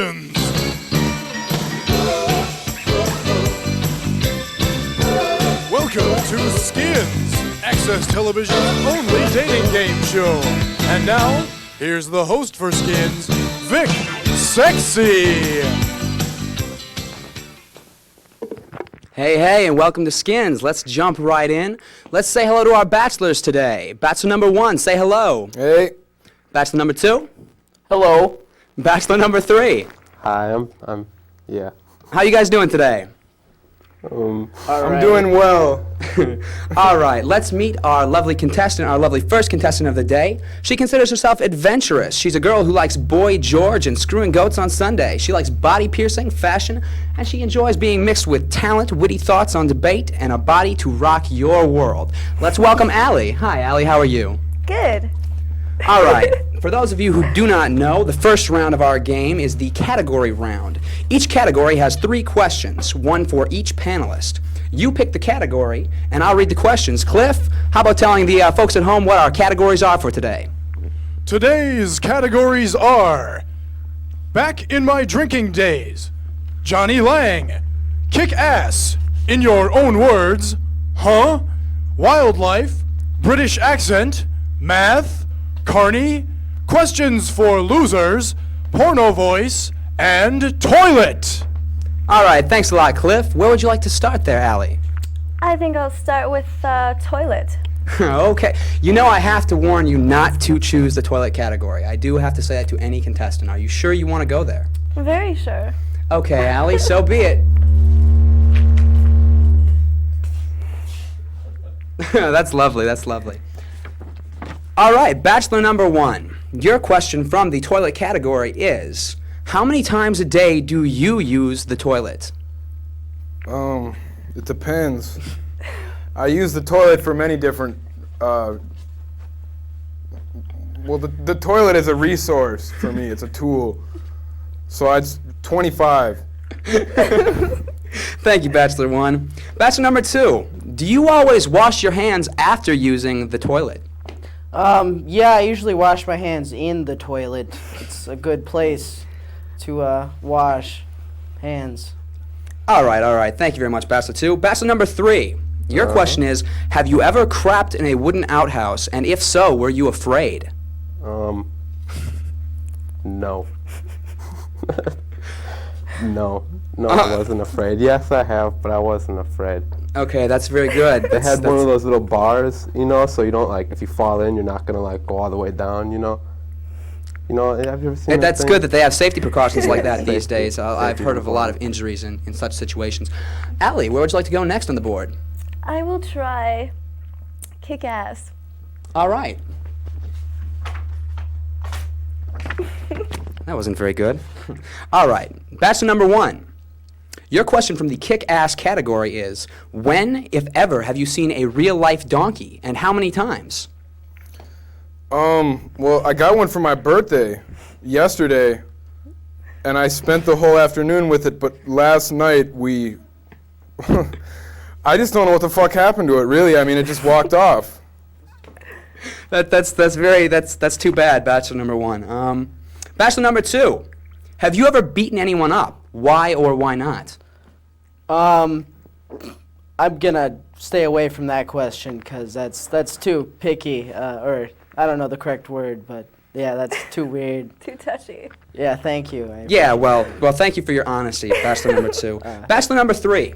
Skins! Welcome to Skins, Access Television's only dating game show. And now, here's the host for Skins, Vic Sexy! Hey, and welcome to Skins. Let's jump right in. Let's say hello to our bachelors today. Bachelor number 1, say hello. Hey. Bachelor number 2. Hello. Bachelor number 3. Hi, yeah. How you guys doing today? I'm doing well. All right, let's meet our lovely contestant, our lovely first contestant of the day. She considers herself adventurous. She's a girl who likes Boy George and screwing goats on Sunday. She likes body piercing, fashion, and she enjoys being mixed with talent, witty thoughts on debate, and a body to rock your world. Let's welcome Allie. Hi, Allie, how are you? Good. All right. For those of you who do not know, the first round of our game is the category round. Each category has 3 questions, one for each panelist. You pick the category, and I'll read the questions. Cliff, how about telling the folks at home what our categories are for today? Today's categories are Back in My Drinking Days, Johnny Lang, Kick Ass, In Your Own Words, Huh, Wildlife, British Accent, Math, Carney, Questions for Losers, Porno Voice, and Toilet. All right, thanks a lot, Cliff. Where would you like to start there, Allie? I think I'll start with toilet. Okay. You know I have to warn you not to choose the toilet category. I do have to say that to any contestant. Are you sure you want to go there? Very sure. Okay, Allie, so be it. That's lovely, that's lovely. All right, Bachelor number 1. Your question from the toilet category is, how many times a day do you use the toilet? It depends. I use the toilet for many different, well, the toilet is a resource for me. It's a tool. So it's 25. Thank you, Bachelor 1. Bachelor number 2. Do you always wash your hands after using the toilet? Yeah, I usually wash my hands in the toilet. It's a good place to wash hands. All right. Thank you very much, Bachelor 2. Bachelor number 3. Your question is, have you ever crapped in a wooden outhouse? And if so, were you afraid? No. No, I wasn't afraid. Yes, I have, but I wasn't afraid. Okay, that's very good. They had one of those little bars, so you don't, if you fall in, you're not going to, go all the way down, have you ever seen that That's thing? good that they have safety precautions like that these Safety. days. I've heard of a lot of injuries in such situations. Allie, where would you like to go next on the board? I will try kick ass. All right. That wasn't very good. All right. Bachelor number 1. Your question from the kick-ass category is, when, if ever, have you seen a real-life donkey, and how many times? Well, I got one for my birthday yesterday, and I spent the whole afternoon with it, but last night I just don't know what the fuck happened to it, really. I mean, it just walked off. That's too bad, Bachelor number 1. Bachelor number 2. Have you ever beaten anyone up? Why or why not? I'm gonna stay away from that question because that's too picky, or I don't know the correct word, but yeah, that's too weird. Too touchy. Yeah, thank you. Yeah, well, thank you for your honesty, Bachelor number 2. Bachelor number 3.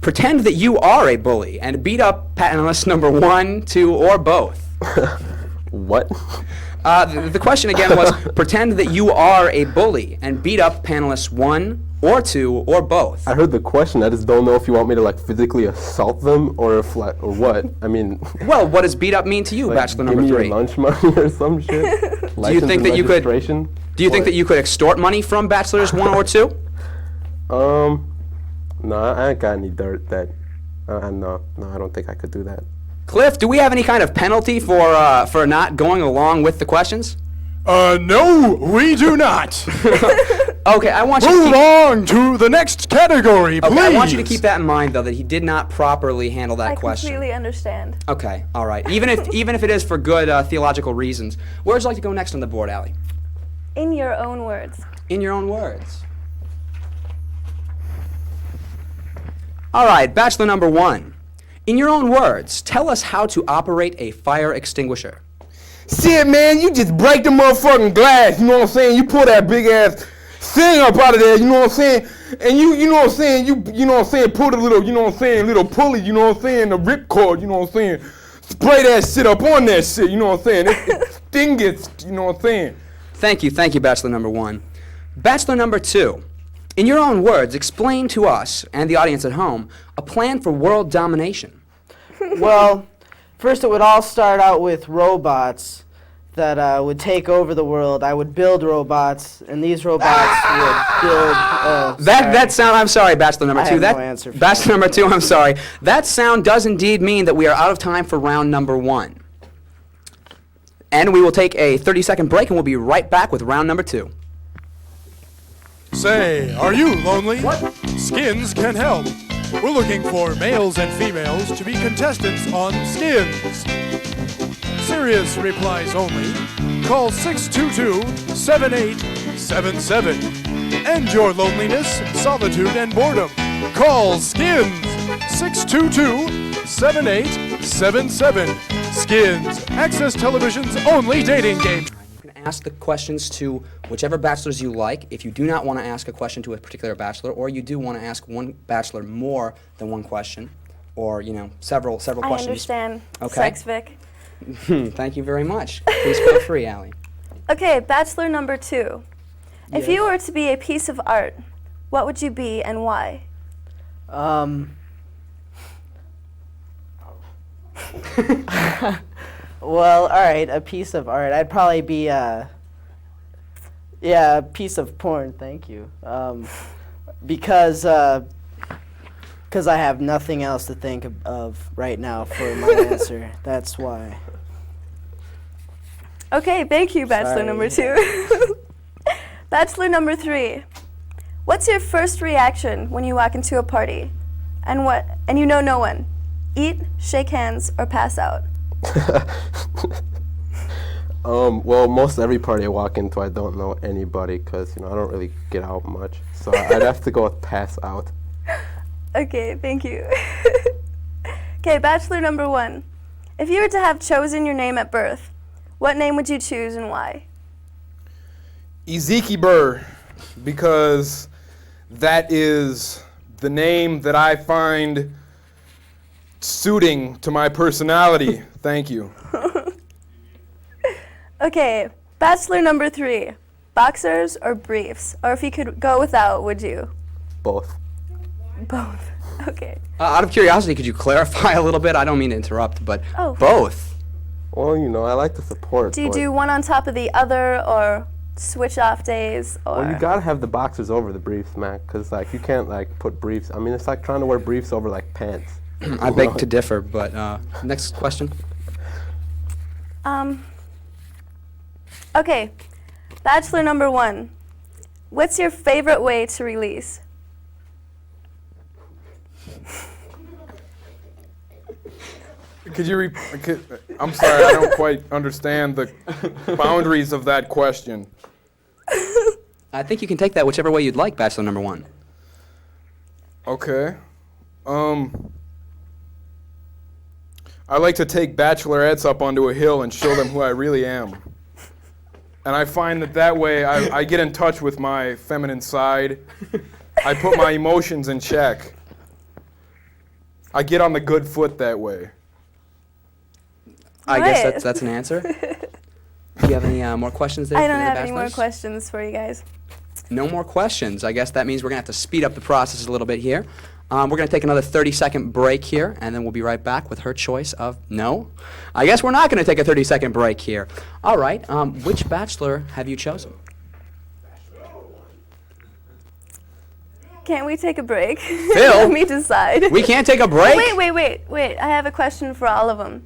Pretend that you are a bully and beat up panelist number 1, 2, or both. What? The question again was, pretend that you are a bully and beat up panelists 1 or 2 or both. I heard the question. I just don't know if you want me to physically assault them or or what. I mean. Well, what does beat up mean to you, Bachelor number 3? Give me your lunch money or some shit. Do you think that you could? Do you think that you could extort money from bachelors 1 or 2? No, I ain't got any dirt that. No, I don't think I could do that. Cliff, do we have any kind of penalty for not going along with the questions? No, we do not. Okay, I want you Move on to the next category, please. Okay, I want you to keep that in mind, though, that he did not properly handle that I question. completely understand. Okay, all right. Even if it is for good theological reasons. Where would you like to go next on the board, Allie? In your own words. in your own words. All right, Bachelor number 1. In your own words, tell us how to operate a fire extinguisher. Shit, man, you just break the motherfucking glass, you know what I'm saying? You pull that big ass thing up out of there, you know what I'm saying? And you know what I'm saying? You know what I'm saying? Put a little, you know what I'm saying? Little pulley, you know what I'm saying? The rip cord, you know what I'm saying? Spray that shit up on that shit, you know what I'm saying? It thing gets, you know what I'm saying? Thank you, Bachelor number 1. Bachelor number 2. In your own words, explain to us and the audience at home a plan for world domination. Well, first it would all start out with robots that would take over the world. I would build robots, and these robots would build. That sound. I'm sorry, Bachelor number 2. I have That no answer for Bachelor number 2. I'm sorry. That sound does indeed mean that we are out of time for round number 1, and we will take a 30-second break, and we'll be right back with round number 2. Say, are you lonely? Skinz can help. We're looking for males and females to be contestants on Skinz. Serious replies only. Call 622-7877. End your loneliness, solitude, and boredom. Call Skinz. 622-7877. Skinz, Access Television's only dating game. Ask the questions to whichever bachelors you like. If you do not want to ask a question to a particular bachelor, or you do want to ask one bachelor more than one question, or several questions. I understand. Okay. Sex, Vic. Thank you very much. Please feel free, Allie. Okay, Bachelor number 2. If you were to be a piece of art, what would you be and why? Well, all right, a piece of art. I'd probably be a piece of porn. Thank you. Because I have nothing else to think of right now for my answer. That's why. Okay, thank you, Bachelor number 2. Bachelor number 3. What's your first reaction when you walk into a party? And you know no one? Eat, shake hands, or pass out? Well, most every party I walk into, I don't know anybody because, I don't really get out much. So I'd have to go with pass out. Okay, thank you. Okay, Bachelor number 1. If you were to have chosen your name at birth, what name would you choose and why? Ezekiel Burr, because that is the name that I find suiting to my personality. Thank you. Okay, Bachelor number 3. Boxers or briefs? Or if you could go without, would you? Both. Both. Okay. Out of curiosity, could you clarify a little bit? I don't mean to interrupt, but Oh. both. Well, I like to support. Do you but- do one on top of the other, or switch off days, or? Well, you gotta have the boxers over the briefs, man, because you can't put briefs. I mean, it's like trying to wear briefs over pants. I beg to differ, but next question. Okay, Bachelor number 1. What's your favorite way to release? Could you I'm sorry, I don't quite understand the boundaries of that question. I think you can take that whichever way you'd like, Bachelor number 1. Okay. I like to take bachelorettes up onto a hill and show them who I really am. And I find that way I get in touch with my feminine side. I put my emotions in check. I get on the good foot that way. I guess Right. that's an answer. Do you have any more questions there? I for don't the have any more bachelors? questions for you guys. No more questions. I guess that means we're going to have to speed up the process a little bit here. We're going to take another 30-second break here, and then we'll be right back with her choice of no. I guess we're not going to take a 30-second break here. All right. Which bachelor have you chosen? Can't we take a break? Phil? Let me decide. We can't take a break? Wait. I have a question for all of them.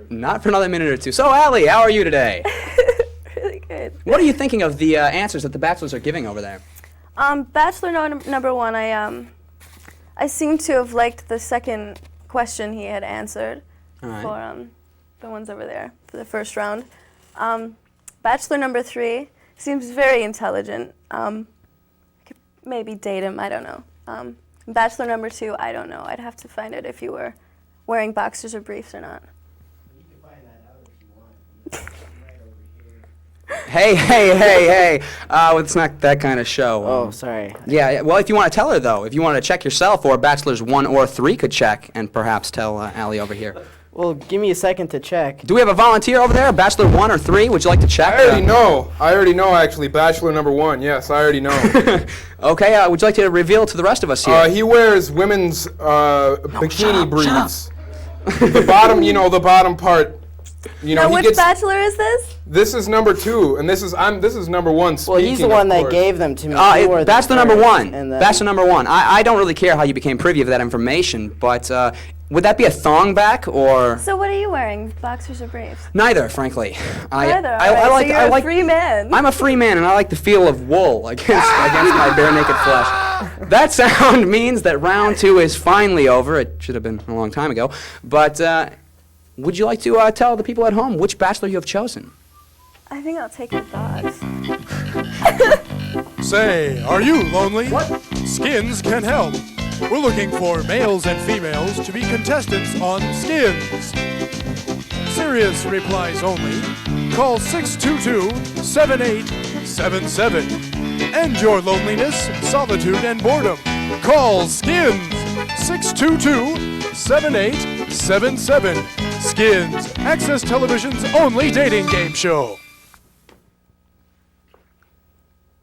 Not for another minute or two. So, Allie, how are you today? Really good. What are you thinking of the answers that the bachelors are giving over there? Bachelor number 1, I seem to have liked the second question he had answered All right. for the ones over there for the first round. Bachelor number 3 Seems very intelligent. I could maybe date him, I don't know. Bachelor number 2, I don't know. I'd have to find out if you were wearing boxers or briefs or not. You can find that out if you want. Right over here. Hey. It's not that kind of show. Oh, sorry. Yeah, well, if you want to tell her, though, if you want to check yourself, or Bachelors 1 or 3 could check and perhaps tell Allie over here. Well, give me a second to check. Do we have a volunteer over there, Bachelor 1 or 3? Would you like to check? I already know, actually. Bachelor number 1, yes, I already know. Okay, would you like to reveal to the rest of us here? He wears women's bikini shut up. briefs. The bottom part. Now, he which gets. bachelor is this? This is number 2, and this is number 1. Well, he's the one that gave them to me. He wore them Bachelor number first, 1. and then- Bachelor number 1. I don't really care how you became privy of that information, but would that be a thong back or So what are you wearing, boxers or briefs? neither? Frankly, Neither. I Alright, like. so you're I a like. free man. I'm a free man, and I like the feel of wool against my bare naked flesh. That sound means that round 2 is finally over. It should have been a long time ago, but. Would you like to tell the people at home which bachelor you have chosen? I think I'll take the dogs. Say, are you lonely? What? Skinz can help. We're looking for males and females to be contestants on Skinz. Serious replies only. Call 622-7877. End your loneliness, solitude, and boredom. Call Skinz 622-7877. Skinz, Access Television's only dating game show.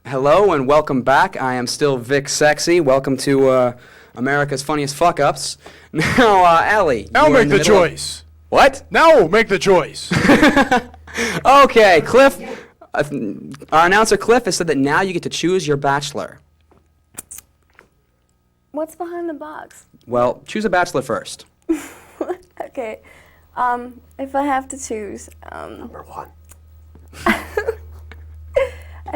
Hello and welcome back. I am still Vic Sexy. Welcome to America's Funniest Fuck-Ups. Now, Allie. Now you are make in the middle of- choice. What? Now make the choice. Okay, Cliff. Our announcer Cliff has said that now you get to choose your bachelor. What's behind the box? Well, choose a bachelor first. Okay. If I have to choose, Number 1. I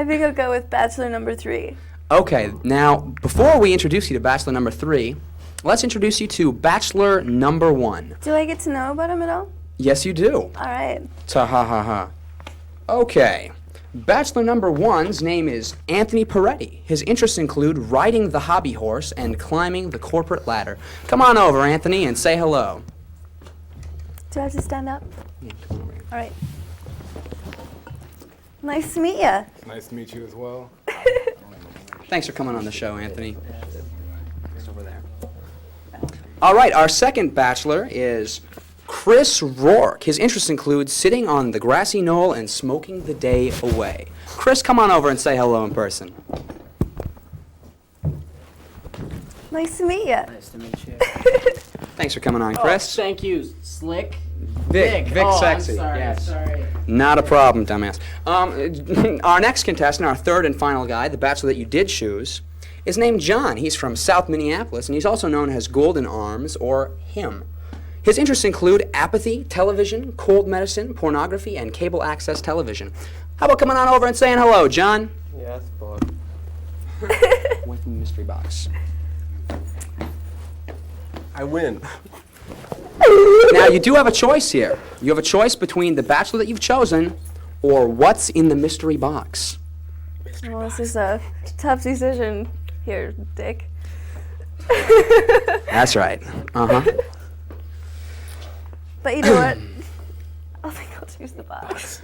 think I'll go with bachelor number 3. Okay, now, before we introduce you to bachelor number 3, let's introduce you to bachelor number 1. Do I get to know about him at all? Yes, you do. All right. Ta-ha-ha-ha. Okay. Bachelor number 1's name is Anthony Peretti. His interests include riding the hobby horse and climbing the corporate ladder. Come on over, Anthony, and say hello. Do I have to stand up? Yeah, come on over here. All right. Nice to meet you. Nice to meet you as well. Thanks for coming on the show, Anthony. Just over there. All right, our second bachelor is Chris Rourke. His interests include sitting on the grassy knoll and smoking the day away. Chris, come on over and say hello in person. Nice to meet you. Nice to meet you. Thanks for coming on, Chris. Oh, thank you, Slick. Vic Oh, Sexy. I'm sorry, Yes. sorry. Not a problem, dumbass. Our next contestant, our third and final guy, the bachelor that you did choose, is named John. He's from South Minneapolis, and he's also known as Golden Arms, or him. His interests include apathy, television, cold medicine, pornography, and cable access television. How about coming on over and saying hello, John? Yes, bud. Away from the mystery box. I win. Now, you do have a choice here. You have a choice between the bachelor that you've chosen or what's in the mystery box. Well, this is a tough decision here, Dick. That's right. Uh-huh. But you know what? I think I'll choose the box.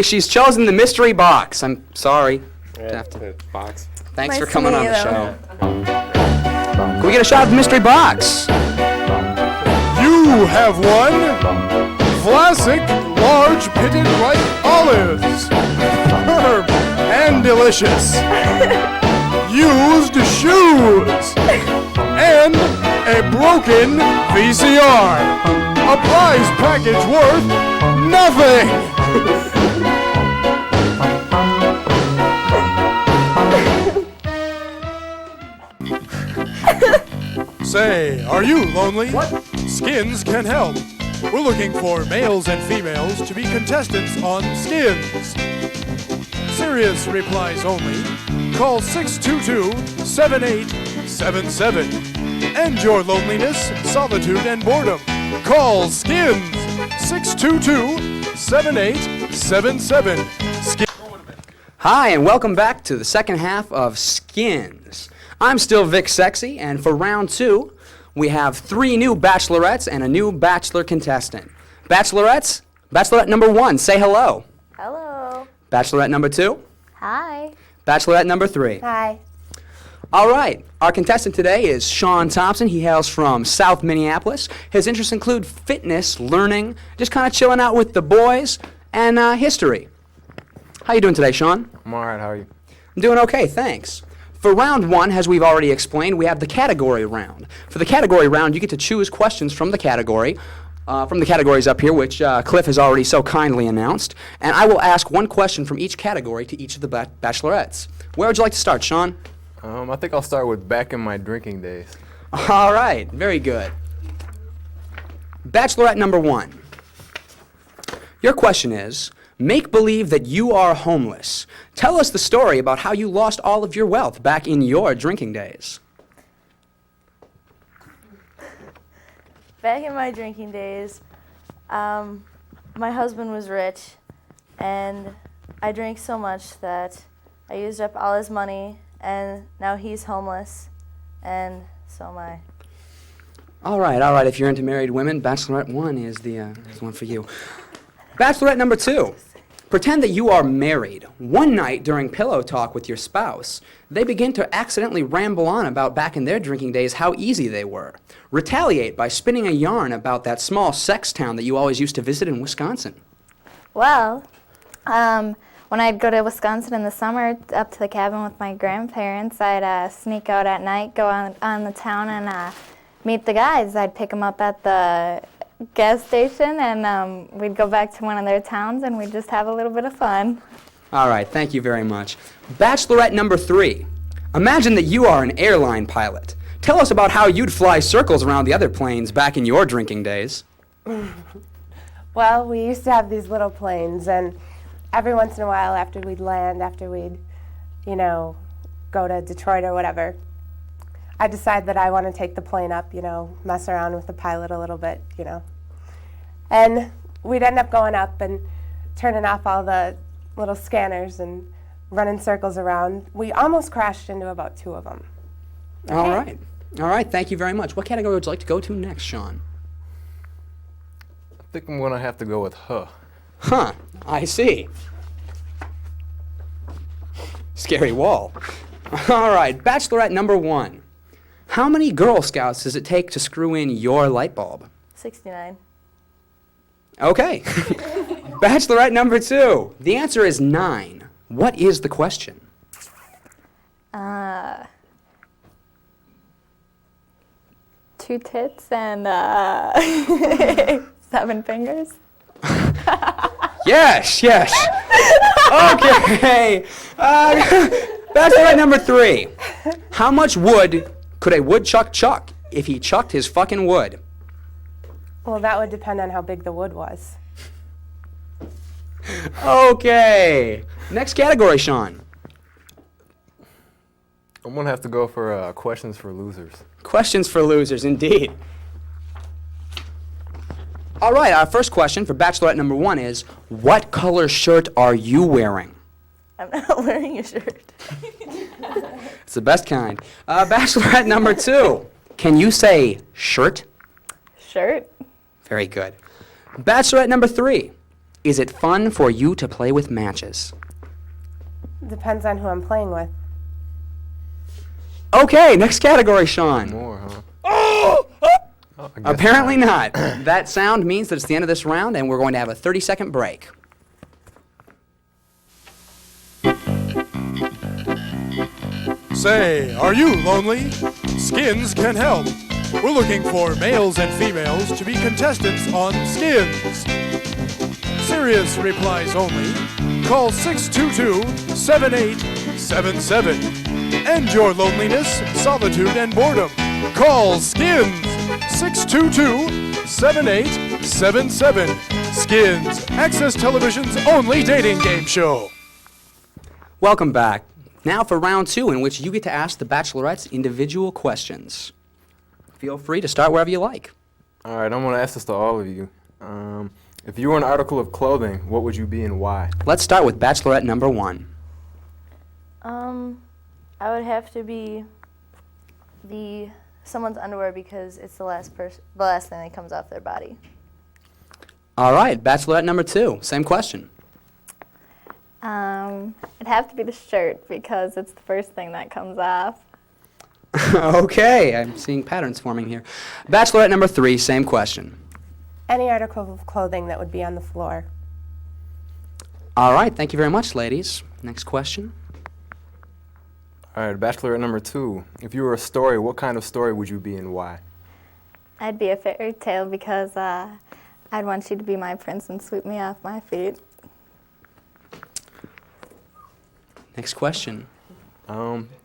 She's chosen the mystery box. I'm sorry. Yeah, box. Thanks Nice for to coming meet on you, the though. show. Can we get a shot of the mystery box? You have won classic large pitted ripe olives. Firm and delicious. Used shoes. And a broken VCR. A prize package worth nothing. Say, are you lonely? What? Skinz can help. We're looking for males and females to be contestants on Skinz. Serious replies only. Call 622-7877. End your loneliness, solitude, and boredom. Call Skinz 622-7877. Hi, and welcome back to the second half of Skins. I'm still Vic Sexy, and for round 2, we have 3 new bachelorettes and a new bachelor contestant. Bachelorettes, bachelorette number 1, say hello. Hello. Bachelorette number 2, Hi. bachelorette number 3. Hi. All right, our contestant today is Sean Thompson. He hails from South Minneapolis. His interests include fitness, learning, just kind of chilling out with the boys, and history. How you doing today, Sean? I'm all right. How are you? I'm doing okay, thanks. For round 1, as we've already explained, we have the category round. For the category round, you get to choose questions from the category, from the categories up here, which Cliff has already so kindly announced. And I will ask one question from each category to each of the bachelorettes. Where would you like to start, Sean? I think I'll start with back in my drinking days. All right, very good. Bachelorette number 1. Your question is, make believe that you are homeless. Tell us the story about how you lost all of your wealth back in your drinking days. Back in my drinking days, my husband was rich, and I drank so much that I used up all his money, and now he's homeless, and so am I. All right. If you're into married women, Bachelorette 1 is the one for you. Bachelorette number 2. Pretend that you are married. One night during pillow talk with your spouse, they begin to accidentally ramble on about back in their drinking days how easy they were. Retaliate by spinning a yarn about that small sex town that you always used to visit in Wisconsin. Well, when I'd go to Wisconsin in the summer up to the cabin with my grandparents, I'd sneak out at night, go on the town and meet the guys. I'd pick them up at the gas station and we'd go back to one of their towns and we'd just have a little bit of fun. All right, thank you very much. Bachelorette number 3. Imagine that you are an airline pilot. Tell us about how you'd fly circles around the other planes back in your drinking days. Well, we used to have these little planes, and every once in a while after we'd land, after we'd, go to Detroit or whatever, I decide that I want to take the plane up, mess around with the pilot a little bit, And we'd end up going up and turning off all the little scanners and running circles around. We almost crashed into about 2 of them. Okay. All right, thank you very much. What category would you like to go to next, Sean? I think I'm going to have to go with huh. Huh, I see. Scary wall. All right, Bachelorette number 1. How many Girl Scouts does it take to screw in your light bulb? 69. Okay. Bachelorette number 2. The answer is 9. What is the question? 2 tits and 7 fingers. Yes. Okay. Bachelorette number 3. How much wood could a woodchuck chuck if he chucked his fucking wood? Well, that would depend on how big the wood was. Okay. Next category, Sean. I'm going to have to go for questions for losers. Questions for losers, indeed. All right, our first question for Bachelorette number 1 is, what color shirt are you wearing? I'm not wearing a shirt. It's the best kind. Bachelorette number 2. Can you say shirt? Shirt? Very good. Bachelorette number 3. Is it fun for you to play with matches? Depends on who I'm playing with. Okay, next category, Sean. More, huh? Oh! I guess Apparently not. That sound means that it's the end of this round, and we're going to have a 30-second break. Say, are you lonely? Skins can help. We're looking for males and females to be contestants on Skins. Serious replies only. Call 622-7877. End your loneliness, solitude, and boredom. Call Skins 622-7877. Skins, Access Television's only dating game show. Welcome back. Now for round 2, in which you get to ask the Bachelorettes individual questions. Feel free to start wherever you like. All right, I'm going to ask this to all of you. If you were an article of clothing, what would you be and why? Let's start with Bachelorette number 1. I would have to be someone's underwear because it's the last thing that comes off their body. All right, Bachelorette number 2, same question. It'd have to be the shirt because it's the first thing that comes off. Okay, I'm seeing patterns forming here. Bachelorette number 3, same question. Any article of clothing that would be on the floor. All right, thank you very much, ladies. Next question. All right, Bachelorette number 2. If you were a story, what kind of story would you be and why? I'd be a fairy tale because I'd want you to be my prince and sweep me off my feet. Next question.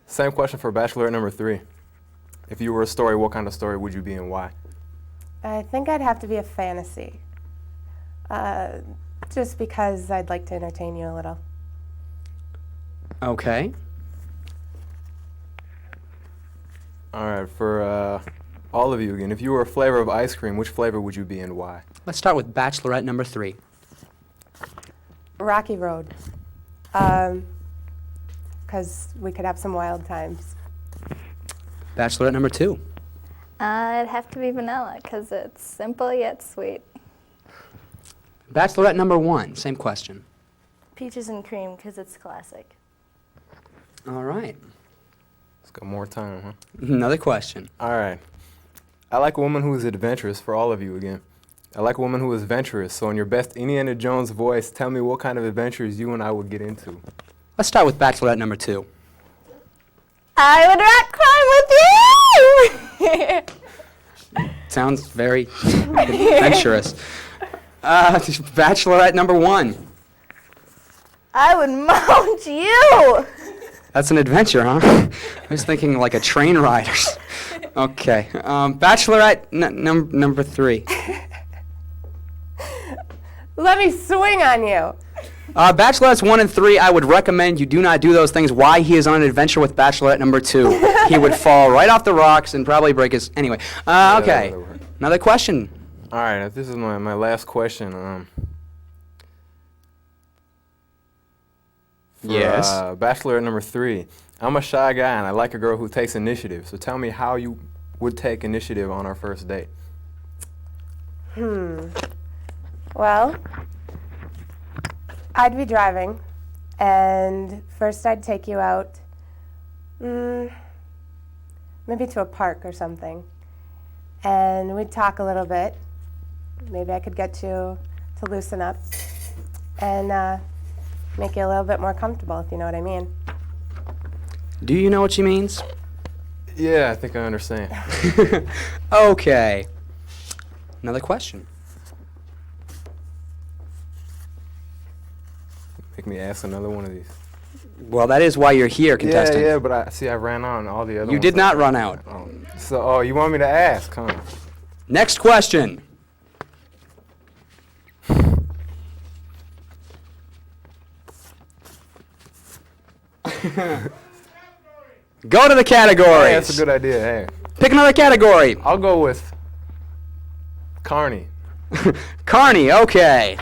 Same question for Bachelorette number 3. If you were a story, what kind of story would you be and why? I think I'd have to be a fantasy. Just because I'd like to entertain you a little. Okay. All right, for all of you again, if you were a flavor of ice cream, which flavor would you be and why? Let's start with Bachelorette number 3. Rocky Road. Because we could have some wild times. Bachelorette number 2. It'd have to be vanilla because it's simple yet sweet. Bachelorette number 1, same question. Peaches and cream because it's classic. All right. Let's go more time, huh? Another question. All right. I like a woman who is adventurous, for all of you again. I like a woman who is venturous, so in your best Indiana Jones voice, tell me what kind of adventures you and I would get into. Let's start with Bachelorette number 2. I would rock climb with you! Sounds very adventurous. Bachelorette number 1. I would mount you! That's an adventure, huh? I was thinking like a train ride. Okay. Bachelorette number 3. Let me swing on you. Bachelorettes 1 and 3, I would recommend you do not do those things. Why he is on an adventure with Bachelorette number 2. He would fall right off the rocks and probably break his... Anyway, okay. Another question. All right, this is my last question. Yes. Bachelorette number 3. I'm a shy guy and I like a girl who takes initiative. So tell me how you would take initiative on our first date. Well, I'd be driving, and first I'd take you out, maybe to a park or something, and we'd talk a little bit. Maybe I could get you to loosen up and make you a little bit more comfortable, if you know what I mean. Do you know what she means? Yeah, I think I understand. Okay. Another question. Make me ask another one of these. Well, that is why you're here, contestant. Yeah, but I ran out on all the other You ones. did not run out. So, you want me to ask, huh? Next question. Go to the categories. Hey, that's a good idea. Hey, Pick another category. I'll go with Carney. Carney, okay.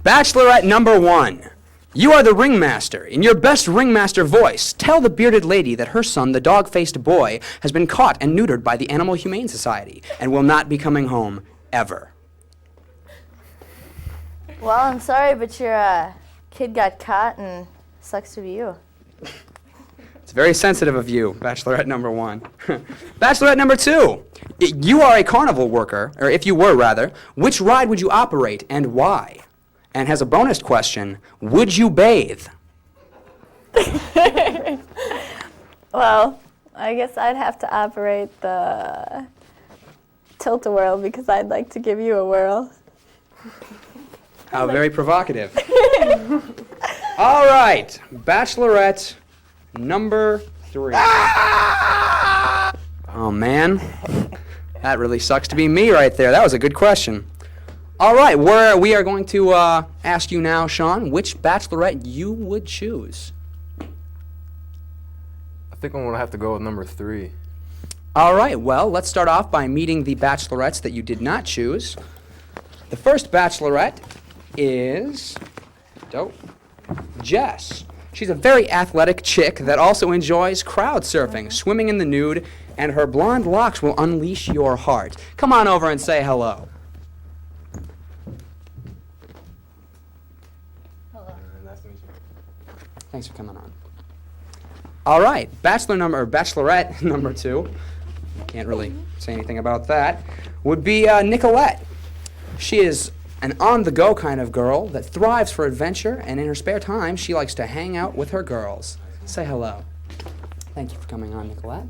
Bachelorette number 1. You are the ringmaster. In your best ringmaster voice, tell the bearded lady that her son, the dog-faced boy, has been caught and neutered by the Animal Humane Society and will not be coming home ever. Well, I'm sorry, but your kid got caught and sucks to be you. It's very sensitive of you, Bachelorette number 1. Bachelorette number 2. You are a carnival worker, or if you were, rather. Which ride would you operate and why? And has a bonus question, would you bathe? Well, I guess I'd have to operate the tilt-a-whirl because I'd like to give you a whirl. How very provocative. All right, Bachelorette number 3. Oh, man. That really sucks to be me right there. That was a good question. All right, we are going to ask you now, Sean, which Bachelorette you would choose. I think I'm gonna have to go with number 3. All right, well, let's start off by meeting the Bachelorettes that you did not choose. The first Bachelorette is Jess. She's a very athletic chick that also enjoys crowd surfing, swimming in the nude, and her blonde locks will unleash your heart. Come on over and say hello. Nice to meet you. Thanks for coming on. All right, bachelorette number 2. Can't really say anything about that. Would be Nicolette. She is an on-the-go kind of girl that thrives for adventure, and in her spare time, she likes to hang out with her girls. Say hello. Thank you for coming on, Nicolette.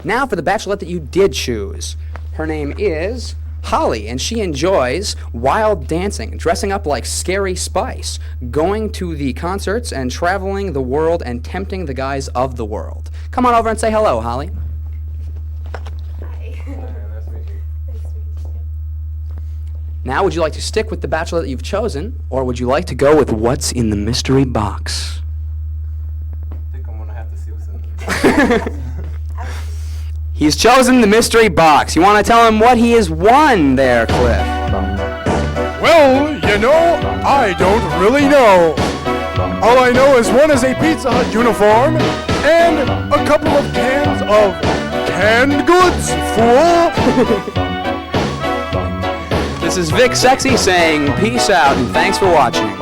Now for the bachelorette that you did choose. Her name is Holly, and she enjoys wild dancing, dressing up like Scary Spice, going to the concerts, and traveling the world and tempting the guys of the world. Come on over and say hello, Holly. Nice to meet you. Now, would you like to stick with the bachelor that you've chosen, or would you like to go with what's in the mystery box? I think I'm gonna have to see what's in there. He's chosen the mystery box. You want to tell him what he has won there, Cliff? Well, you know, I don't really know. All I know is one is a Pizza Hut uniform and a couple of cans of canned goods, fool. This is Vic Sexy saying peace out and thanks for watching.